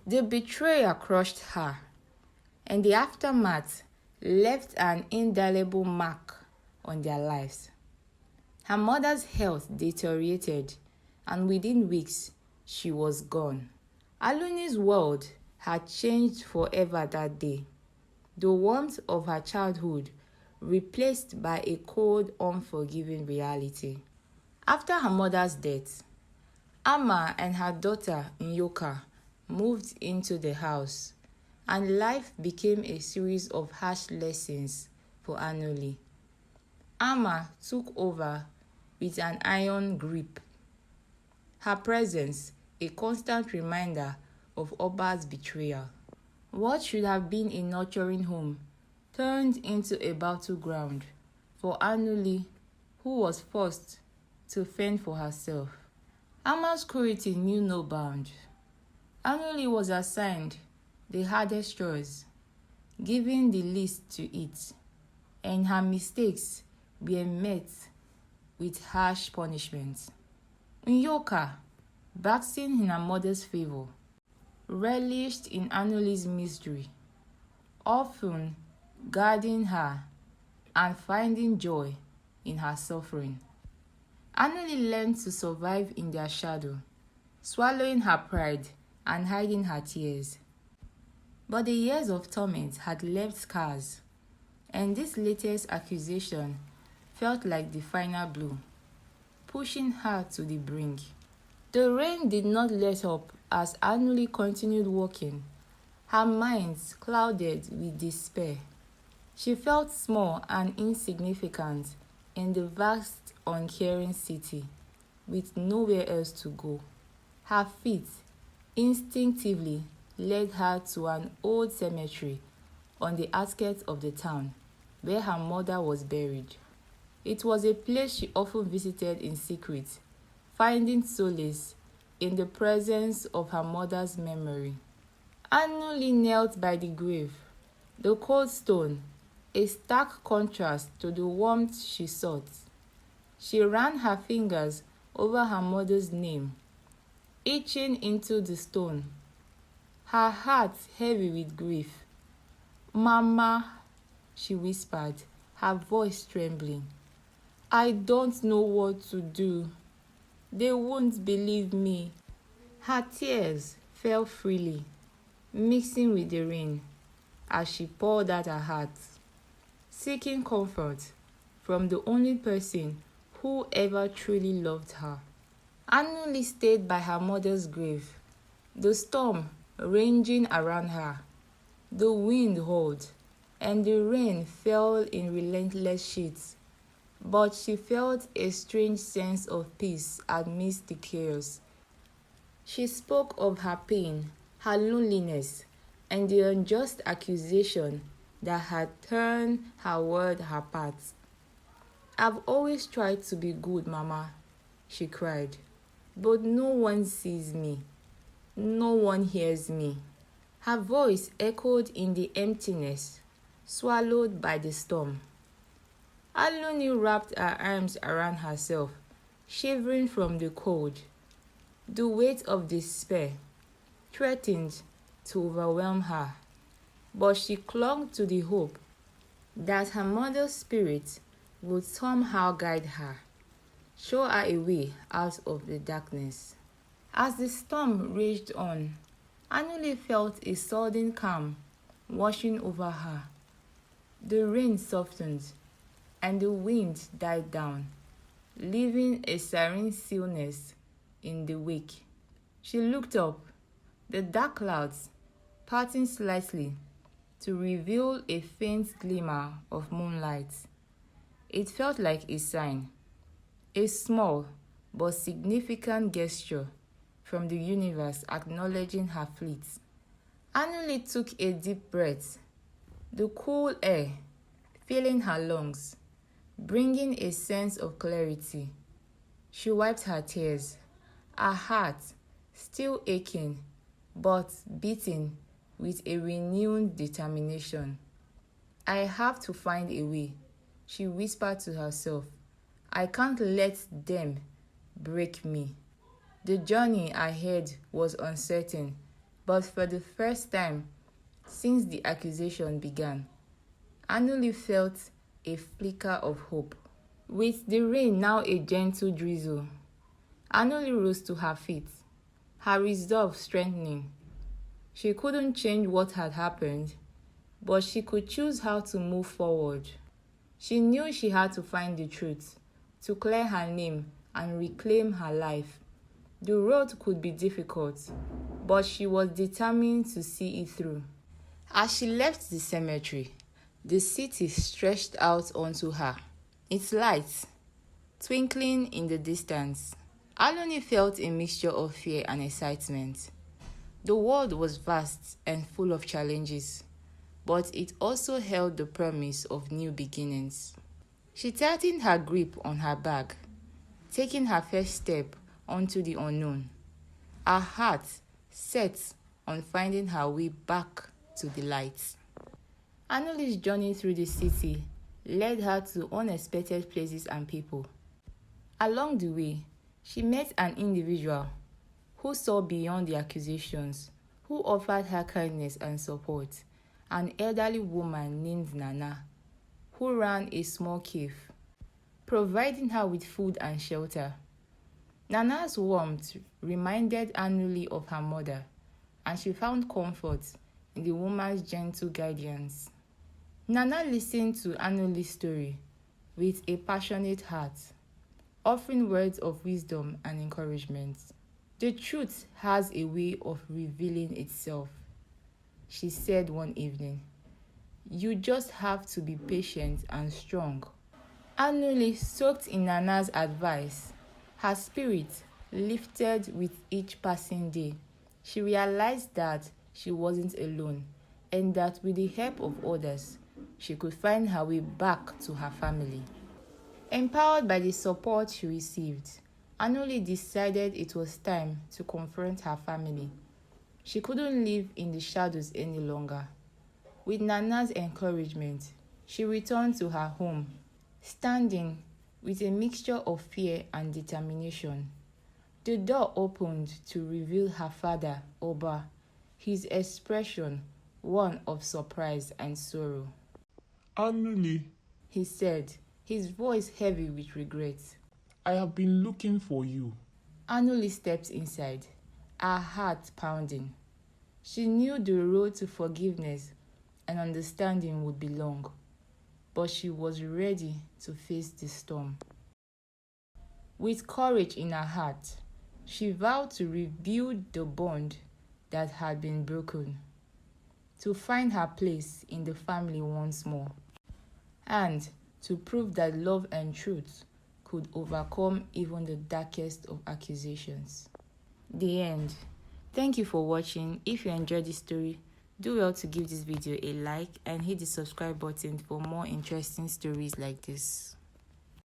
The betrayal crushed her, and the aftermath left an indelible mark on their lives. Her mother's health deteriorated, and within weeks, she was gone. Anoli's world had changed forever that day. The warmth of her childhood replaced by a cold, unforgiving reality. After her mother's death, Amma and her daughter Nyoka moved into the house, and life became a series of harsh lessons for Anuli. Amma took over with an iron grip. Her presence, a constant reminder of Oba's betrayal. What should have been a nurturing home turned into a battleground for Anuli, who was forced to fend for herself. Amma's cruelty knew no bound. Anuli was assigned the hardest chores, given the least to eat, and her mistakes were met with harsh punishments. Nyoka, basking in her mother's favor, relished in Anuli's misery, often guarding her and finding joy in her suffering. Anuli learned to survive in their shadow, swallowing her pride and hiding her tears. But the years of torment had left scars, and this latest accusation felt like the final blow, pushing her to the brink. The rain did not let up as Anuli continued walking, her mind clouded with despair. She felt small and insignificant in the vast, uncaring city, with nowhere else to go. Her feet instinctively led her to an old cemetery on the outskirts of the town, where her mother was buried. It was a place she often visited in secret, finding solace in the presence of her mother's memory. Anuli knelt by the grave, the cold stone, a stark contrast to the warmth she sought. She ran her fingers over her mother's name, etching into the stone, her heart heavy with grief. "Mama," she whispered, her voice trembling, "I don't know what to do. They won't believe me." Her tears fell freely, mixing with the rain, as she poured out her heart, seeking comfort from the only person who ever truly loved her. Anuli stayed by her mother's grave, the storm raging around her. The wind howled, and the rain fell in relentless sheets, but she felt a strange sense of peace amidst the chaos. She spoke of her pain, her loneliness, and the unjust accusation that had torn her world apart. "I've always tried to be good, Mama," she cried, "but no one sees me. No one hears me." Her voice echoed in the emptiness, swallowed by the storm. Anuli wrapped her arms around herself, shivering from the cold. The weight of despair threatened to overwhelm her, but she clung to the hope that her mother's spirit would somehow guide her, show her a way out of the darkness. As the storm raged on, Anuli felt a sudden calm washing over her. The rain softened, and the wind died down, leaving a serene stillness in the wake. She looked up, the dark clouds parting slightly to reveal a faint glimmer of moonlight. It felt like a sign, a small but significant gesture from the universe acknowledging her fleet. Anuli took a deep breath, the cool air filling her lungs, bringing a sense of clarity. She wiped her tears, her heart still aching but beating with a renewed determination. "I have to find a way," she whispered to herself. "I can't let them break me." The journey ahead was uncertain, But for the first time since the accusation began, Anuli felt a flicker of hope. With the rain now a gentle drizzle, Anuli rose to her feet, her resolve strengthening. She couldn't change what had happened, but she could choose how to move forward. She knew she had to find the truth, to clear her name and reclaim her life. The road could be difficult, but she was determined to see it through. As she left the cemetery, the city stretched out onto her, its lights twinkling in the distance. Anuli felt a mixture of fear and excitement. The world was vast and full of challenges, but it also held the promise of new beginnings. She tightened her grip on her bag, taking her first step onto the unknown, her heart set on finding her way back to the light. Anuli's journey through the city led her to unexpected places and people. Along the way, she met an individual who saw beyond the accusations, who offered her kindness and support, an elderly woman named Nana, who ran a small cave, providing her with food and shelter. Nana's warmth reminded Anuli of her mother, and she found comfort in the woman's gentle guidance. Nana listened to Anuli's story with a passionate heart, offering words of wisdom and encouragement. The truth has a way of revealing itself, she said one evening. You just have to be patient and strong. Anuli soaked in Nana's advice. Her spirit lifted with each passing day. She realized that she wasn't alone, and that with the help of others, she could find her way back to her family. Empowered by the support she received, Anuli decided it was time to confront her family. She couldn't live in the shadows any longer. With Nana's encouragement, she returned to her home, standing with a mixture of fear and determination. The door opened to reveal her father, Oba, his expression one of surprise and sorrow. Anuli, He said, his voice heavy with regret. I have been looking for you. Anuli stepped inside, her heart pounding. She knew the road to forgiveness and understanding would be long, but she was ready to face the storm. With courage in her heart, she vowed to rebuild the bond that had been broken, to find her place in the family once more, and to prove that love and truth could overcome even the darkest of accusations. The end. Thank you for watching. If you enjoyed this story, do well to give this video a like and hit the subscribe button for more interesting stories like this.